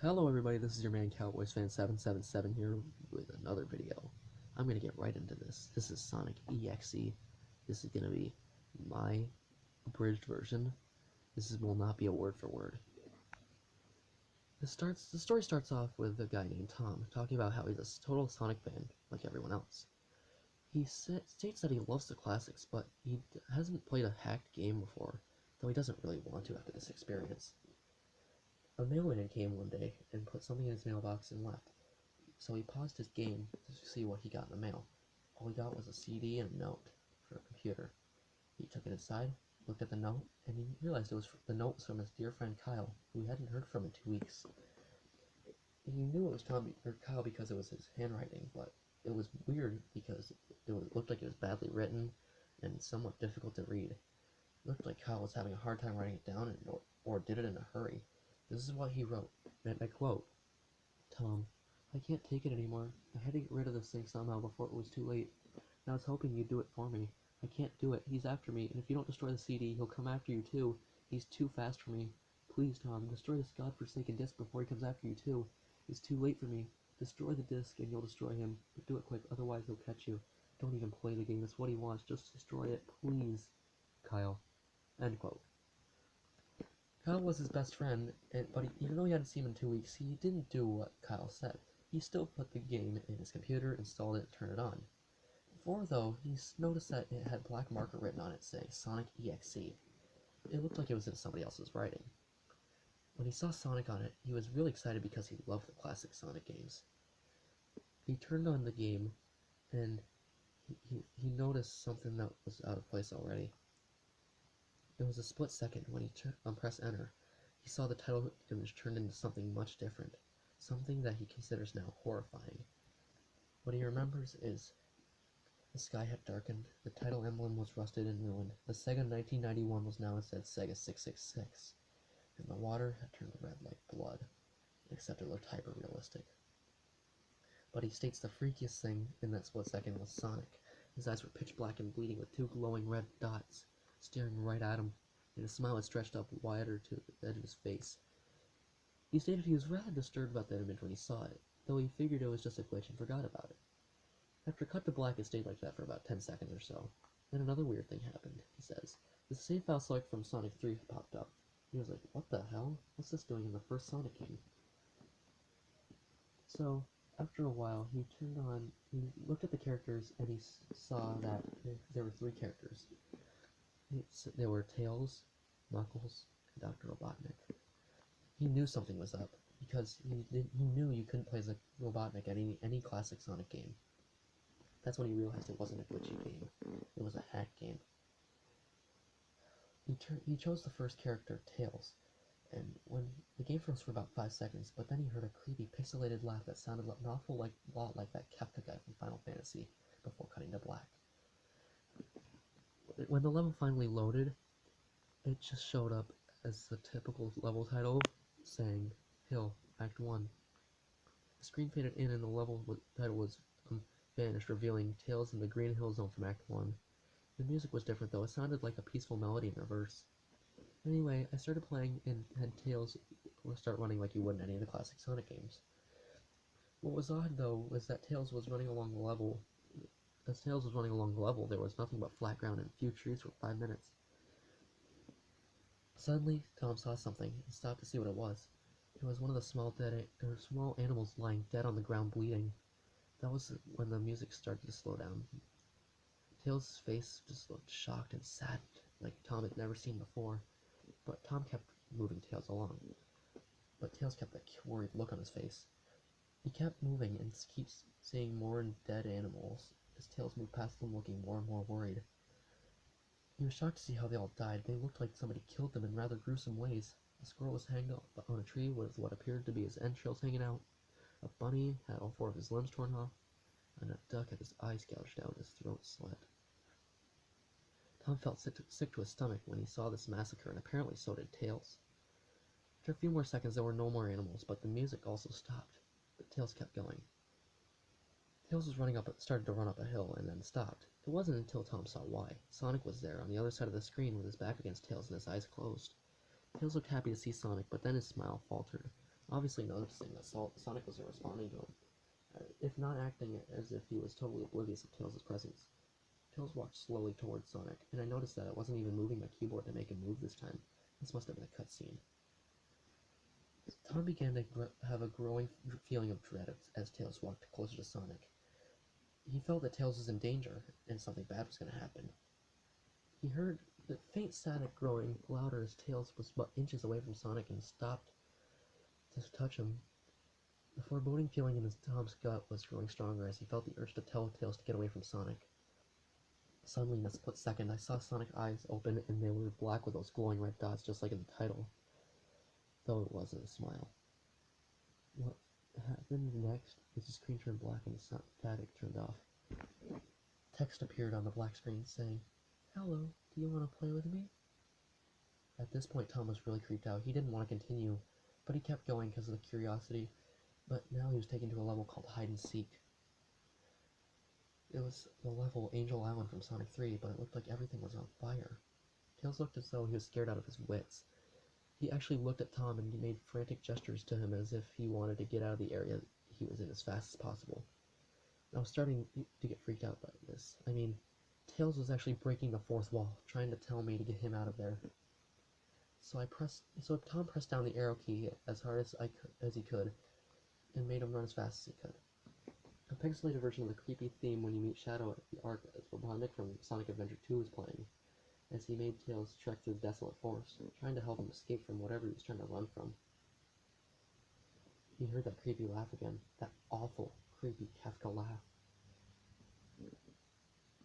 Hello everybody, this is your man Cowboys Fan 777 here with another video. I'm gonna get right into this. This is Sonic.EXE. This is gonna be my abridged version. Will not be a word for word. The story starts off with a guy named Tom talking about how he's a total Sonic fan, like everyone else. He states that he loves the classics, but he hasn't played a hacked game before, though he doesn't really want to after this experience. A mailman came one day and put something in his mailbox and left, so he paused his game to see what he got in the mail. All he got was a CD and a note for a computer. He took it inside, looked at the note, and he realized the note was from his dear friend Kyle, who he hadn't heard from in 2 weeks. He knew it was Kyle because it was his handwriting, but it was weird because looked like it was badly written and somewhat difficult to read. It looked like Kyle was having a hard time writing it down or did it in a hurry. This is what he wrote, and I quote, "Tom, I can't take it anymore. I had to get rid of this thing somehow before it was too late. And I was hoping you'd do it for me. I can't do it. He's after me, and if you don't destroy the CD, he'll come after you too. He's too fast for me. Please, Tom, destroy this godforsaken disc before he comes after you too. It's too late for me. Destroy the disc and you'll destroy him. But do it quick, otherwise he'll catch you. Don't even play the game. That's what he wants. Just destroy it, please. Kyle." End quote. Kyle was his best friend, but even though he hadn't seen him in 2 weeks, he didn't do what Kyle said. He still put the game in his computer, installed it, and turned it on. Before, though, he noticed that it had black marker written on it saying Sonic.EXE. It looked like it was in somebody else's writing. When he saw Sonic on it, he was really excited because he loved the classic Sonic games. He turned on the game, and he noticed something that was out of place already. It was a split second when he pressed enter. He saw the title image turned into something much different, something that he considers now horrifying. What he remembers is the sky had darkened, the title emblem was rusted and ruined, the Sega 1991 was now instead Sega 666, and the water had turned red like blood, except it looked hyper-realistic. But he states the freakiest thing in that split second was Sonic. His eyes were pitch black and bleeding with two glowing red dots staring right at him, and his smile had stretched up wider to the edge of his face. He stated he was rather disturbed about that image when he saw it, though he figured it was just a glitch and forgot about it. After cut to black, it stayed like that for about 10 seconds or so. Then another weird thing happened, he says. The save file select from Sonic 3 popped up. He was like, what the hell? What's this doing in the first Sonic game? So, after a while, he looked at the characters, and he saw that there were 3 characters. There were Tails, Knuckles, and Dr. Robotnik. He knew something was up, because he knew you couldn't play as a Robotnik at any classic Sonic game. That's when he realized it wasn't a glitchy game. It was a hack game. He chose the first character, Tails, and when the game froze for about 5 seconds, but then he heard a creepy pixelated laugh that sounded an awful lot like that Kefka guy from Final Fantasy, before cutting to black. When the level finally loaded, it just showed up as the typical level title, saying, Hill, Act 1. The screen faded in and the level title was vanished, revealing Tails in the Green Hill Zone from Act 1. The music was different though, it sounded like a peaceful melody in reverse. Anyway, I started playing and had Tails start running like you would in any of the classic Sonic games. What was odd though was that Tails was running along the level. As Tails was running along the level, there was nothing but flat ground and a few trees for 5 minutes. Suddenly, Tom saw something and stopped to see what it was. It was one of the small animals lying dead on the ground bleeding. That was when the music started to slow down. Tails' face just looked shocked and sad, like Tom had never seen before. But Tom kept moving Tails along. But Tails kept that worried look on his face. He kept moving and keeps seeing more dead animals as Tails moved past them looking more and more worried. He was shocked to see how they all died. They looked like somebody killed them in rather gruesome ways. A squirrel was hanged up on a tree with what appeared to be his entrails hanging out. A bunny had all 4 of his limbs torn off, and a duck had his eyes gouged out and his throat slit. Tom felt sick to his stomach when he saw this massacre, and apparently so did Tails. After a few more seconds, there were no more animals, but the music also stopped. But Tails kept going. Tails started to run up a hill and then stopped. It wasn't until Tom saw why. Sonic was there, on the other side of the screen with his back against Tails and his eyes closed. Tails looked happy to see Sonic, but then his smile faltered. obviously noticing that Sonic wasn't responding to him, if not acting as if he was totally oblivious of Tails' presence. Tails walked slowly towards Sonic, and I noticed that it wasn't even moving my keyboard to make him move this time. This must have been a cutscene. Tom began to have a growing feeling of dread as Tails walked closer to Sonic. He felt that Tails was in danger, and something bad was going to happen. He heard the faint static growing louder as Tails was but inches away from Sonic and stopped to touch him. The foreboding feeling in Tom's gut was growing stronger as he felt the urge to tell Tails to get away from Sonic. Suddenly, in a split second, I saw Sonic's eyes open, and they were black with those glowing red dots, just like in the title, though it wasn't a smile. What happened next is the screen turned black and the static turned off. Text appeared on the black screen saying, "Hello, do you want to play with me?" At this point, Tom was really creeped out. He didn't want to continue, but he kept going because of the curiosity. But now he was taken to a level called Hide and Seek. It was the level Angel Island from Sonic 3, but it looked like everything was on fire. Tails looked as though he was scared out of his wits. He actually looked at Tom and made frantic gestures to him as if he wanted to get out of the area he was in as fast as possible. I was starting to get freaked out by this. I mean, Tails was actually breaking the fourth wall, trying to tell me to get him out of there. So Tom pressed down the arrow key as hard as he could, and made him run as fast as he could. A pixelated version of the creepy theme when you meet Shadow at the Ark as Robotnik from Sonic Adventure 2 was playing, as he made Tails trek through the desolate forest, trying to help him escape from whatever he was trying to run from. He heard that creepy laugh again, that awful, creepy Kafka laugh.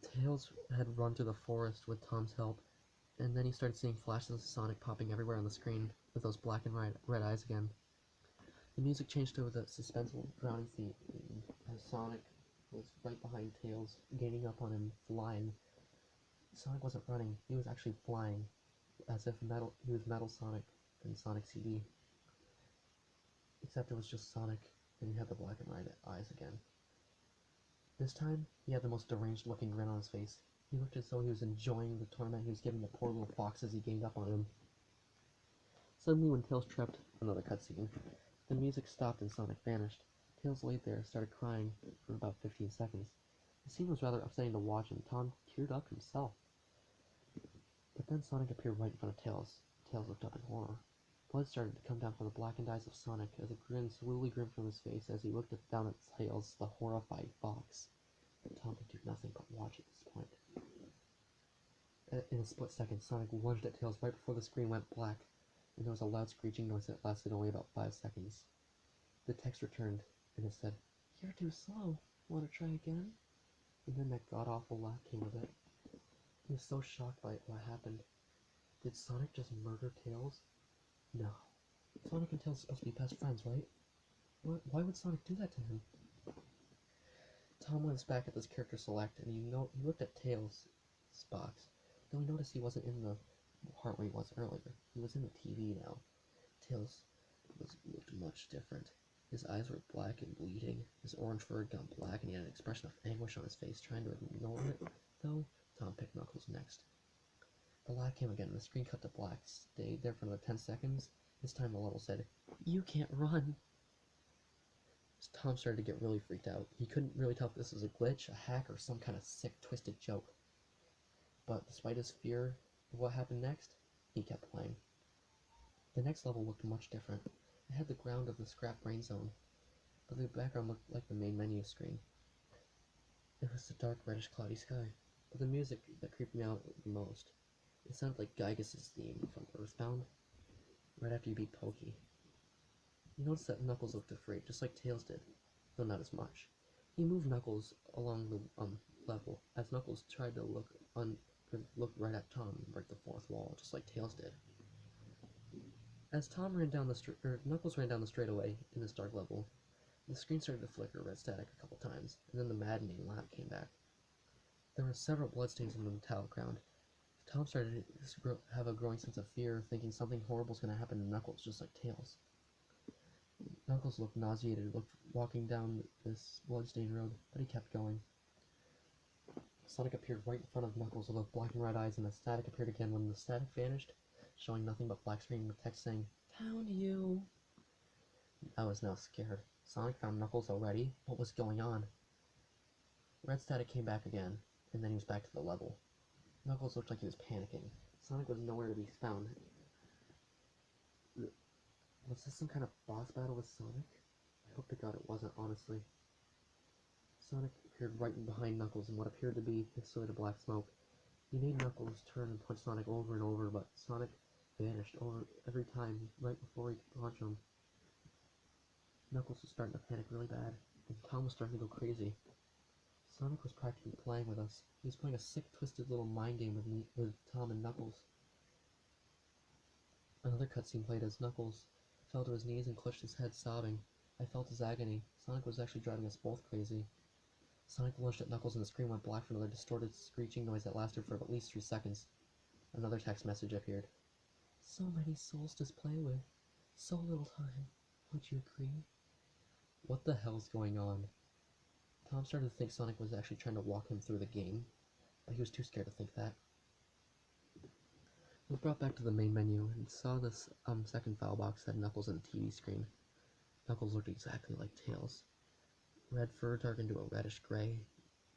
Tails had run through the forest with Tom's help, and then he started seeing flashes of Sonic popping everywhere on the screen, with those black and red eyes again. The music changed to the suspenseful, drowning theme, as Sonic was right behind Tails, gaining up on him, flying. Sonic wasn't running, he was actually flying, as if he was Metal Sonic in Sonic CD. Except it was just Sonic, and he had the black and red eyes again. This time, he had the most deranged-looking grin on his face. He looked as though he was enjoying the torment he was giving the poor little fox as he gained up on him. Suddenly, when Tails tripped, another cutscene, the music stopped and Sonic vanished. Tails laid there, started crying for about 15 seconds. The scene was rather upsetting to watch, and Tom teared up himself. But then Sonic appeared right in front of Tails. Tails looked up in horror. Blood started to come down from the blackened eyes of Sonic as a grin slowly grinned from his face as he looked down at Tails, the horrified fox. Tom could do nothing but watch at this point. In a split second, Sonic lunged at Tails right before the screen went black, and there was a loud screeching noise that lasted only about 5 seconds. The text returned, and it said, "You're too slow. Want to try again?" And then that god-awful laugh came with it. He was so shocked by what happened. Did Sonic just murder Tails? No. Sonic and Tails are supposed to be best friends, right? Why would Sonic do that to him? Tom glanced back at this character select, and he looked at Tails' box, though he noticed he wasn't in the part where he was earlier. He was in the TV now. Tails looked much different. His eyes were black and bleeding, his orange fur had gone black, and he had an expression of anguish on his face, trying to ignore it, though. Tom picked Knuckles next. The laugh came again, and the screen cut to black, stayed there for another 10 seconds. This time the level said, "You can't run." Tom started to get really freaked out. He couldn't really tell if this was a glitch, a hack, or some kind of sick, twisted joke. But despite his fear of what happened next, he kept playing. The next level looked much different. It had the ground of the scrap brain zone, but the background looked like the main menu screen. It was the dark, reddish, cloudy sky, but the music that creeped me out the most. It sounded like Gygas' theme from Earthbound, right after you beat Pokey. You noticed that Knuckles looked afraid, just like Tails did, though not as much. He moved Knuckles along the level, as Knuckles tried to look right at Tom and break the fourth wall, just like Tails did. As Knuckles ran down the straightaway in this dark level, the screen started to flicker red static a couple times, and then the maddening laugh came back. There were several bloodstains on the metallic ground. Tom started to have a growing sense of fear, thinking something horrible was going to happen to Knuckles, just like Tails. Knuckles looked nauseated, walking down this bloodstained road, but he kept going. Sonic appeared right in front of Knuckles with those black and red eyes, and the static appeared again when the static vanished, showing nothing but black screen with text saying, "Found you." I was now scared. Sonic found Knuckles already? What was going on? Red Static came back again, and then he was back to the level. Knuckles looked like he was panicking. Sonic was nowhere to be found. Was this some kind of boss battle with Sonic? I hope to God it wasn't, honestly. Sonic appeared right behind Knuckles in what appeared to be pixelated black smoke. He made Knuckles turn and punch Sonic over and over, but Sonic vanished every time right before he could punch him. Knuckles was starting to panic really bad, and Tom was starting to go crazy. Sonic was practically playing with us. He was playing a sick, twisted little mind game with Tom and Knuckles. Another cutscene played as Knuckles fell to his knees and clutched his head, sobbing. I felt his agony. Sonic was actually driving us both crazy. Sonic lunged at Knuckles and the screen went black for another distorted, screeching noise that lasted for at least 3 seconds. Another text message appeared. So many souls to play with. So little time. Would you agree? What the hell's going on? Tom started to think Sonic was actually trying to walk him through the game, but he was too scared to think that. We were brought back to the main menu and saw this second file box had Knuckles and the TV screen. Knuckles looked exactly like Tails. Red fur darkened to a reddish gray,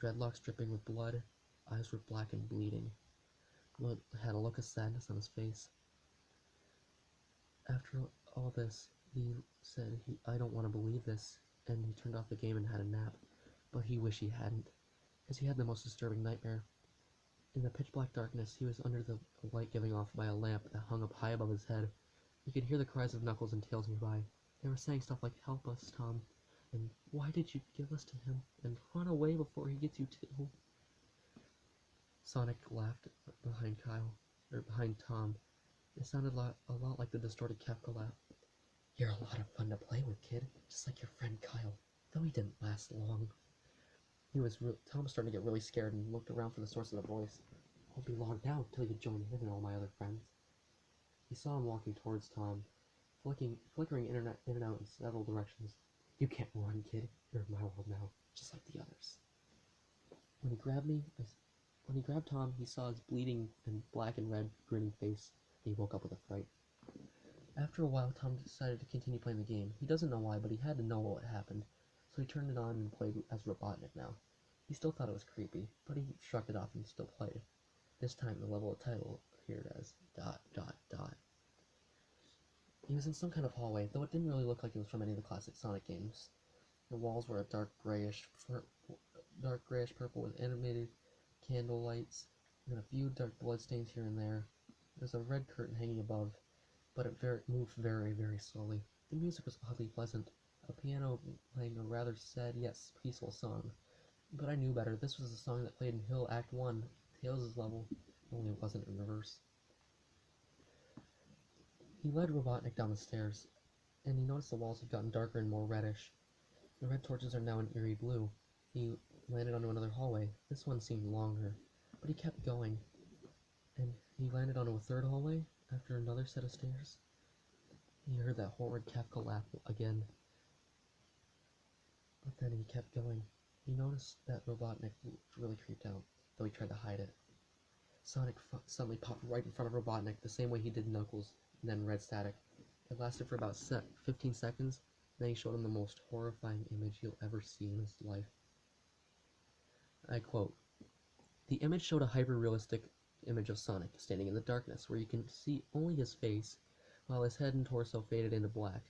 dreadlocks dripping with blood, eyes were black and bleeding. Blood had a look of sadness on his face. After all this, he said, I don't want to believe this, and he turned off the game and had a nap. But he wished he hadn't, because he had the most disturbing nightmare. In the pitch-black darkness, he was under the light given off by a lamp that hung up high above his head. He could hear the cries of Knuckles and Tails nearby. They were saying stuff like, help us, Tom, and why did you give us to him, and run away before he gets you too. Sonic laughed behind Tom. It sounded a lot like the distorted Kafka laugh. You're a lot of fun to play with, kid, just like your friend Kyle, though he didn't last long. Tom was starting to get really scared and looked around for the source of the voice. Won't be long now until you join him and all my other friends. He saw him walking towards Tom, flickering in and out in several directions. You can't run, kid. You're in my world now, just like the others. When he grabbed Tom, he saw his bleeding and black and red grinning face, and he woke up with a fright. After a while, Tom decided to continue playing the game. He doesn't know why, but he had to know what happened. So he turned it on and played as Robotnik now. He still thought it was creepy, but he shrugged it off and still played. This time the level title appeared as ... He was in some kind of hallway, though it didn't really look like it was from any of the classic Sonic games. The walls were a dark grayish purple with animated candle lights, and a few dark bloodstains here and there. There's a red curtain hanging above, but it moved very, very slowly. The music was oddly pleasant. A piano playing a rather sad yet peaceful song. But I knew better. This was the song that played in Hill Act 1, Tails' level, only it wasn't in reverse. He led Robotnik down the stairs, and he noticed the walls had gotten darker and more reddish. The red torches are now an eerie blue. He landed onto another hallway. This one seemed longer, but he kept going. And he landed onto a third hallway after another set of stairs. He heard that horrid Kafka laugh again. But then he kept going. He noticed that Robotnik really creeped out, though he tried to hide it. Sonic suddenly popped right in front of Robotnik, the same way he did Knuckles, and then Red Static. It lasted for about 15 seconds, and then he showed him the most horrifying image he'll ever see in his life. I quote, "The image showed a hyper-realistic image of Sonic, standing in the darkness, where you can see only his face, while his head and torso faded into black.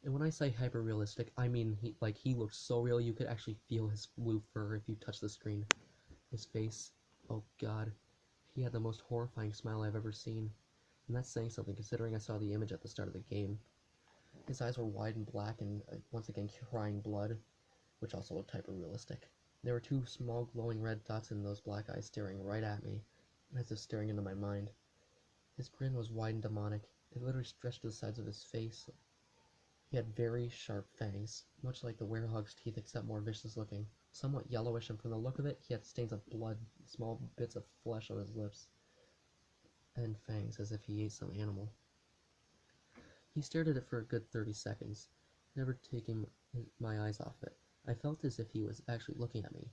And when I say hyper-realistic, I mean he looked so real you could actually feel his blue fur if you touched the screen. His face, oh god, he had the most horrifying smile I've ever seen. And that's saying something considering I saw the image at the start of the game. His eyes were wide and black and once again crying blood, which also looked hyper-realistic. There were 2 small glowing red dots in those black eyes staring right at me, as if staring into my mind. His grin was wide and demonic. It literally stretched to the sides of his face. He had very sharp fangs, much like the werewolf's teeth except more vicious looking. Somewhat yellowish, and from the look of it, he had stains of blood, small bits of flesh on his lips, and fangs as if he ate some animal. He stared at it for a good 30 seconds, never taking my eyes off it. I felt as if he was actually looking at me,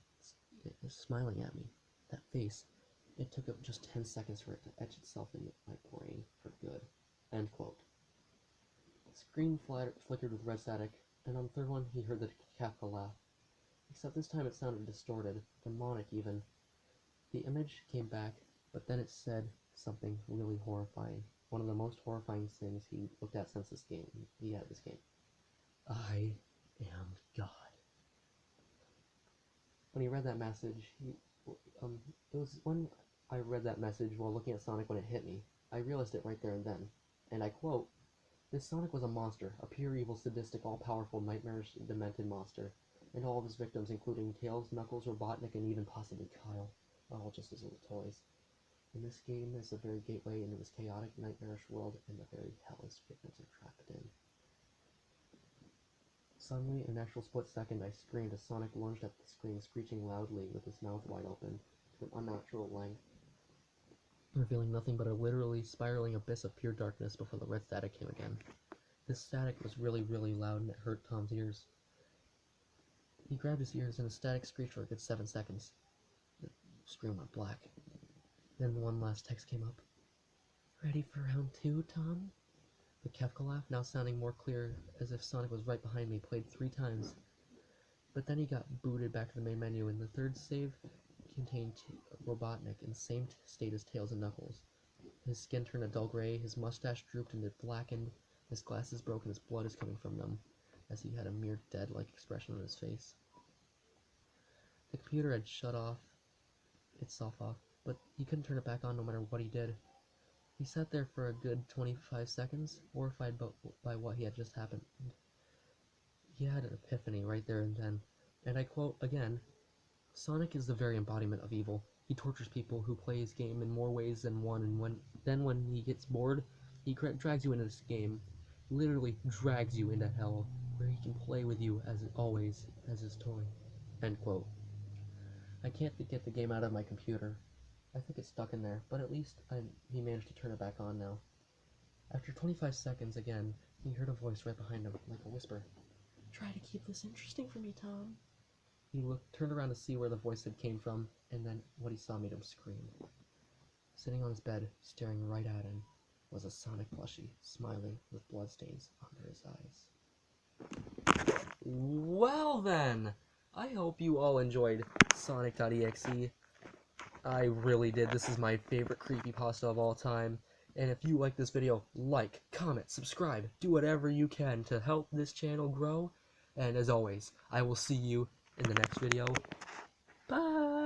smiling at me. That face, it took up just 10 seconds for it to etch itself in my brain for good." End quote. The screen flickered with red static, And on the third one, he heard the Kafka laugh. Except this time it sounded distorted, demonic even. The image came back, but then it said something really horrifying. One of the most horrifying things he looked at since he had this game. I am God. When he read that message, it was when I read that message while looking at Sonic when it hit me. I realized it right there and then. And I quote, "This Sonic was a monster, a pure evil, sadistic, all-powerful, nightmarish, demented monster. And all of his victims, including Tails, Knuckles, Robotnik, and even possibly Kyle, are all just his little toys. And this game is the very gateway into this chaotic, nightmarish world and the very hell his victims are trapped in." Suddenly, in an actual split second, I screamed as Sonic lunged at the screen, screeching loudly with his mouth wide open to an unnatural length, revealing nothing but a literally spiraling abyss of pure darkness before the red static came again. This static was really, really loud and it hurt Tom's ears. He grabbed his ears and a static screeched for a good 7 seconds. The screen went black. Then one last text came up. "Ready for round 2, Tom?" The Kefka laugh, now sounding more clear as if Sonic was right behind me, played 3 times. But then he got booted back to the main menu, and the third save contained Robotnik in the same state as Tails and Knuckles. His skin turned a dull gray, his mustache drooped and it blackened, his glasses broke and his blood is coming from them, as he had a mere dead-like expression on his face. The computer had shut itself off, but he couldn't turn it back on no matter what he did. He sat there for a good 25 seconds, horrified by what had just happened. He had an epiphany right there and then, and I quote again, "Sonic is the very embodiment of evil. He tortures people who play his game in more ways than one, and when he gets bored, he drags you into this game, literally drags you into hell, where he can play with you as always as his toy." End quote. I can't get the game out of my computer. I think it's stuck in there, but at least he managed to turn it back on now. After 25 seconds again, he heard a voice right behind him, like a whisper. "Try to keep this interesting for me, Tom." He turned around to see where the voice had came from, and then what he saw made him scream. Sitting on his bed, staring right at him, was a Sonic plushie, smiling with bloodstains under his eyes. Well then, I hope you all enjoyed Sonic.EXE. I really did. This is my favorite creepypasta of all time. And if you like this video, like, comment, subscribe, do whatever you can to help this channel grow. And as always, I will see you in the next video. Bye!